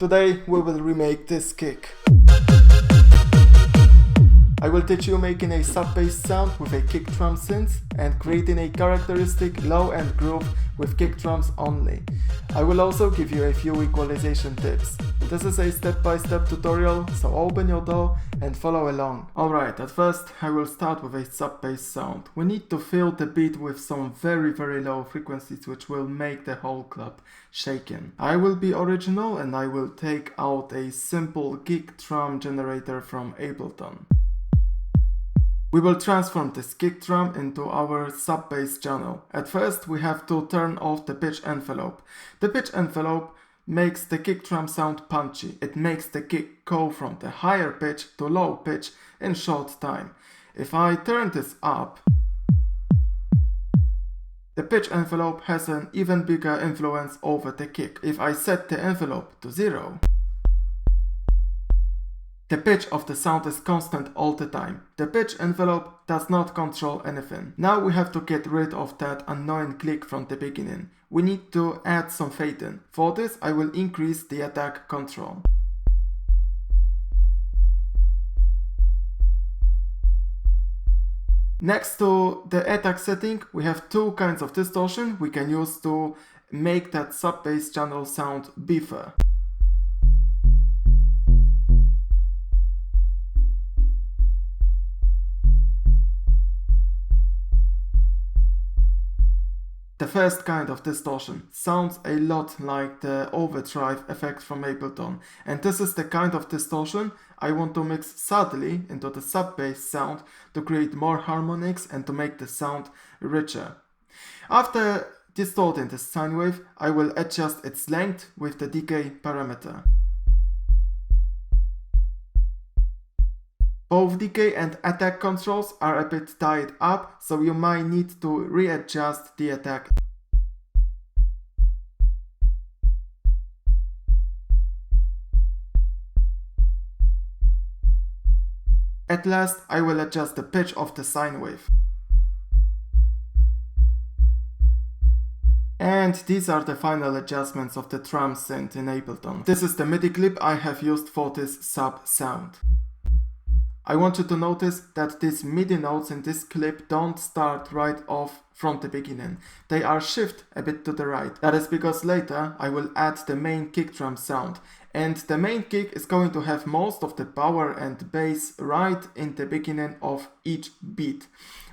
Today we will remake this kick. I will teach you making a sub-bass sound with a kick drum synth and creating a characteristic low-end groove with kick drums only. I will also give you a few equalization tips. This is a step-by-step tutorial, so open your door and follow along. Alright, at first I will start with a sub-bass sound. We need to fill the beat with some very low frequencies which will make the whole club shaken. I will be original and I will take out a simple kick drum generator from Ableton. We will transform this kick drum into our sub-bass channel. At first we have to turn off the pitch envelope. The pitch envelope makes the kick drum sound punchy. It makes the kick go from the higher pitch to low pitch in short time. If I turn this up, the pitch envelope has an even bigger influence over the kick. If I set the envelope to 0, the pitch of the sound is constant all the time. The pitch envelope does not control anything. Now we have to get rid of that annoying click from the beginning. We need to add some fade in. For this I will increase the attack control. Next to the attack setting we have two kinds of distortion we can use to make that sub-bass channel sound beefier. The first kind of distortion sounds a lot like the overdrive effect from Ableton, and this is the kind of distortion I want to mix subtly into the sub-bass sound to create more harmonics and to make the sound richer. After distorting the sine wave, I will adjust its length with the decay parameter. Both decay and attack controls are a bit tied up, so you might need to readjust the attack. At last, I will adjust the pitch of the sine wave. And these are the final adjustments of the drum synth in Ableton. This is the MIDI clip I have used for this sub sound. I want you to notice that these MIDI notes in this clip don't start right off from the beginning. They are shifted a bit to the right. That is because later I will add the main kick drum sound. And the main kick is going to have most of the power and bass right in the beginning of each beat.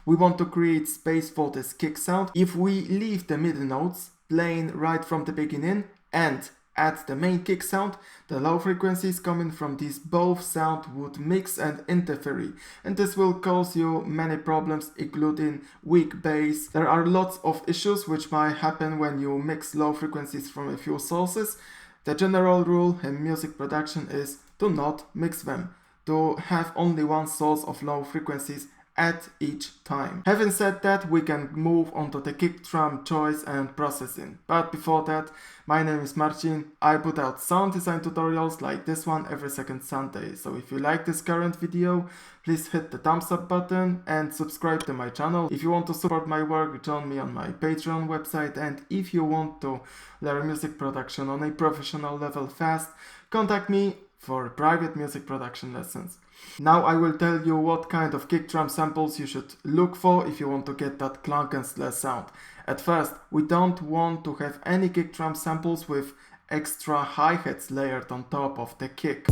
We want to create space for this kick sound. If we leave the MIDI notes playing right from the beginning and add the main kick sound, the low frequencies coming from these both sounds would mix and interfere, and this will cause you many problems, including weak bass. There are lots of issues which might happen when you mix low frequencies from a few sources. The general rule in music production is to not mix them, to have only one source of low frequencies at each time. Having said that, we can move on to the kick drum choice and processing. But before that, my name is Marcin. I put out sound design tutorials like this one every second Sunday. So if you like this current video, please hit the thumbs up button and subscribe to my channel. If you want to support my work, join me on my Patreon website. And if you want to learn music production on a professional level fast, contact me for private music production lessons. Now I will tell you what kind of kick drum samples you should look for if you want to get that clunk and slur sound. At first, we don't want to have any kick drum samples with extra hi-hats layered on top of the kick.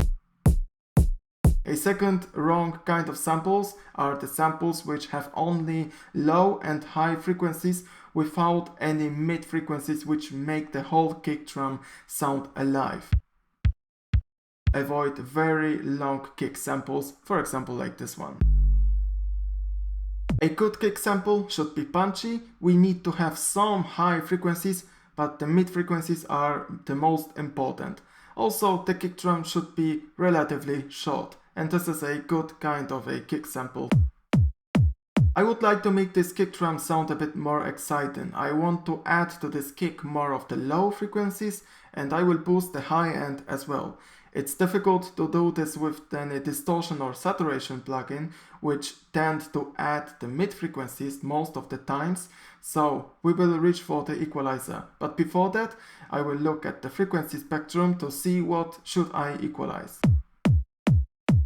A second wrong kind of samples are the samples which have only low and high frequencies without any mid frequencies which make the whole kick drum sound alive. Avoid very long kick samples, for example like this one. A good kick sample should be punchy. We need to have some high frequencies, but the mid frequencies are the most important. Also, the kick drum should be relatively short, and this is a good kind of a kick sample. I would like to make this kick drum sound a bit more exciting. I want to add to this kick more of the low frequencies and I will boost the high end as well. It's difficult to do this with any distortion or saturation plugin, which tend to add the mid frequencies most of the times, so we will reach for the equalizer. But before that, I will look at the frequency spectrum to see what should I equalize.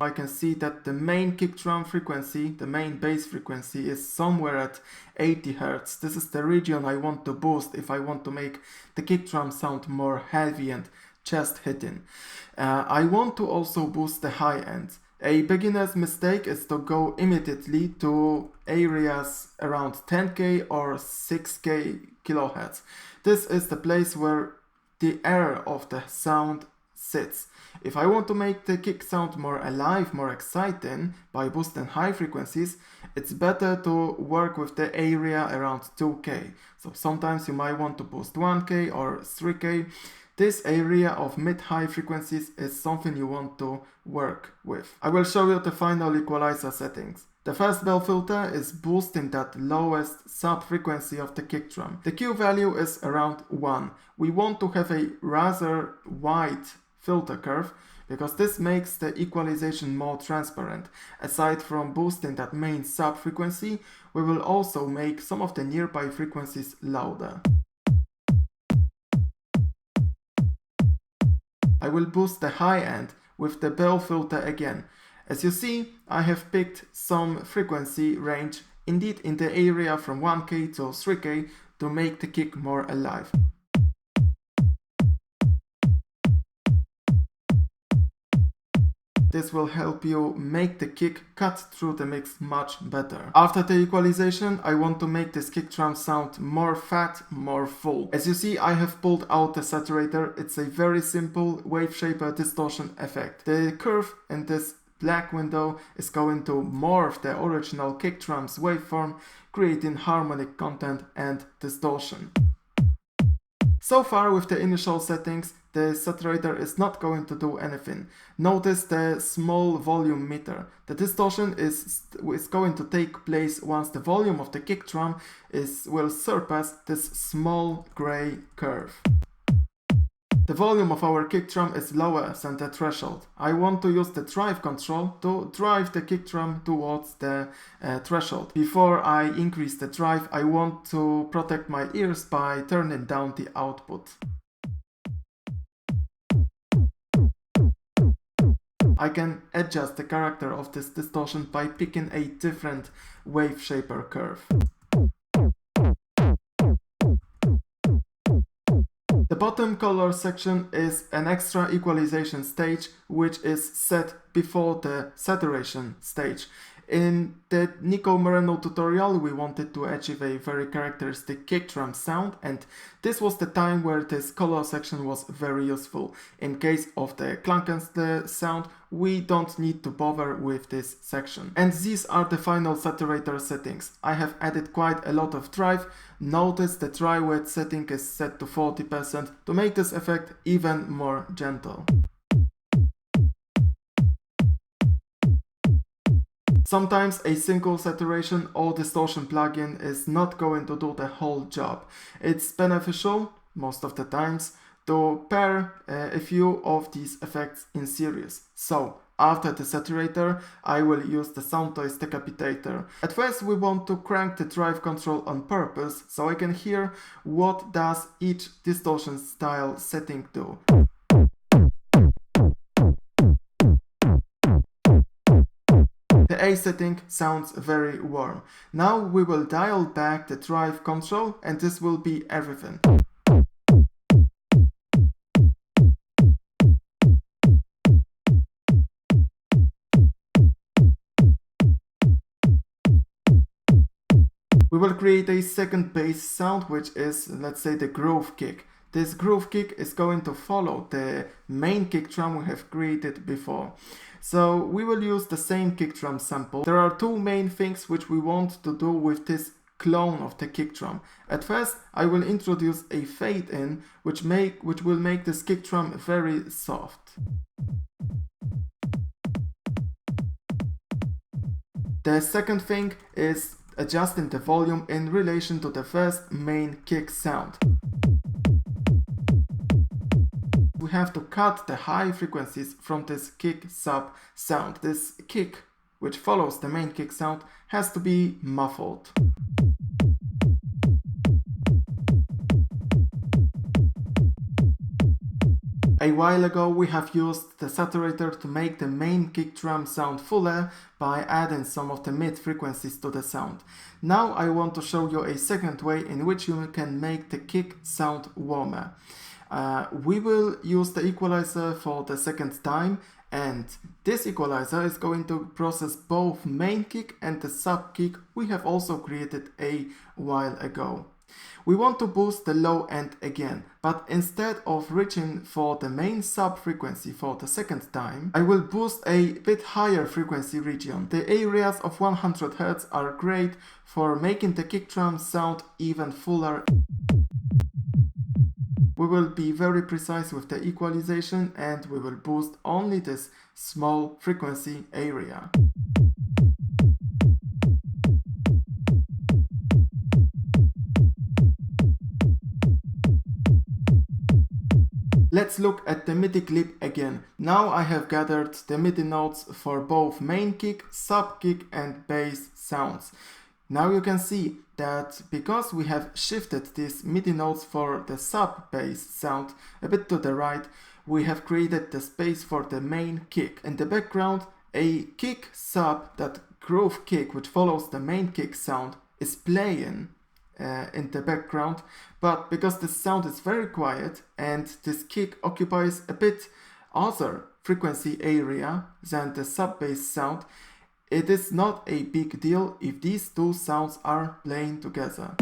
I can see that the main kick drum frequency, the main bass frequency, is somewhere at 80 Hz. This is the region I want to boost if I want to make the kick drum sound more heavy and chest hitting. I want to also boost the high end. A beginner's mistake is to go immediately to areas around 10k or 6k kilohertz. This is the place where the error of the sound sits. If I want to make the kick sound more alive, more exciting by boosting high frequencies, it's better to work with the area around 2k. So sometimes you might want to boost 1k or 3k. This area of mid-high frequencies is something you want to work with. I will show you the final equalizer settings. The first bell filter is boosting that lowest sub-frequency of the kick drum. The Q value is around 1. We want to have a rather wide filter curve because this makes the equalization more transparent. Aside from boosting that main sub-frequency, we will also make some of the nearby frequencies louder. I will boost the high end with the bell filter again. As you see, I have picked some frequency range, indeed in the area from 1k to 3k, to make the kick more alive. This will help you make the kick cut through the mix much better. After the equalization, I want to make this kick drum sound more fat, more full. As you see, I have pulled out the saturator. It's a very simple wave shaper distortion effect. The curve in this black window is going to morph the original kick drum's waveform, creating harmonic content and distortion. So far with the initial settings, the saturator is not going to do anything. Notice the small volume meter. The distortion is going to take place once the volume of the kick drum will surpass this small gray curve. The volume of our kick drum is lower than the threshold. I want to use the drive control to drive the kick drum towards the threshold. Before I increase the drive, I want to protect my ears by turning down the output. I can adjust the character of this distortion by picking a different wave shaper curve. The bottom color section is an extra equalization stage which is set before the saturation stage. In the Nico Moreno tutorial, we wanted to achieve a very characteristic kick drum sound, and this was the time where this color section was very useful. In case of the Klankenstein sound, we don't need to bother with this section. And these are the final saturator settings. I have added quite a lot of drive. Notice the dry wet setting is set to 40% to make this effect even more gentle. Sometimes a single saturation or distortion plugin is not going to do the whole job. It's beneficial, most of the times, to pair a few of these effects in series. So, after the saturator, I will use the Soundtoys Decapitator. At first we want to crank the drive control on purpose, so I can hear what does each distortion style setting do. The A setting sounds very warm. Now we will dial back the drive control and this will be everything. We will create a second bass sound, which is, let's say, the groove kick. This groove kick is going to follow the main kick drum we have created before. So we will use the same kick drum sample. There are two main things which we want to do with this clone of the kick drum. At first, I will introduce a fade in, which will make this kick drum very soft. The second thing is adjusting the volume in relation to the first main kick sound. We have to cut the high frequencies from this kick sub sound. This kick, which follows the main kick sound, has to be muffled. A while ago we have used the saturator to make the main kick drum sound fuller by adding some of the mid frequencies to the sound. Now I want to show you a second way in which you can make the kick sound warmer. We will use the equalizer for the second time, and this equalizer is going to process both main kick and the sub kick we have also created a while ago. We want to boost the low end again, but instead of reaching for the main sub frequency for the second time, I will boost a bit higher frequency region. The areas of 100 Hz are great for making the kick drum sound even fuller. We will be very precise with the equalization and we will boost only this small frequency area. Let's look at the MIDI clip again. Now I have gathered the MIDI notes for both main kick, sub kick and bass sounds. Now you can see that because we have shifted these MIDI notes for the sub bass sound a bit to the right, we have created the space for the main kick. In the background, a kick sub, that groove kick which follows the main kick sound, is playing in the background, but because the sound is very quiet and this kick occupies a bit other frequency area than the sub bass sound, it is not a big deal if these two sounds are playing together.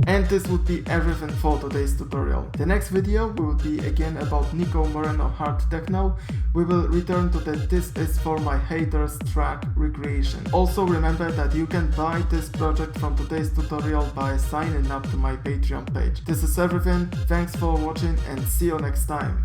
And this would be everything for today's tutorial. The next video will be again about Nico Moreno hard techno. We will return to the This Is For My Haters track recreation. Also remember that you can buy this project from today's tutorial by signing up to my Patreon page. This is everything, thanks for watching and see you next time.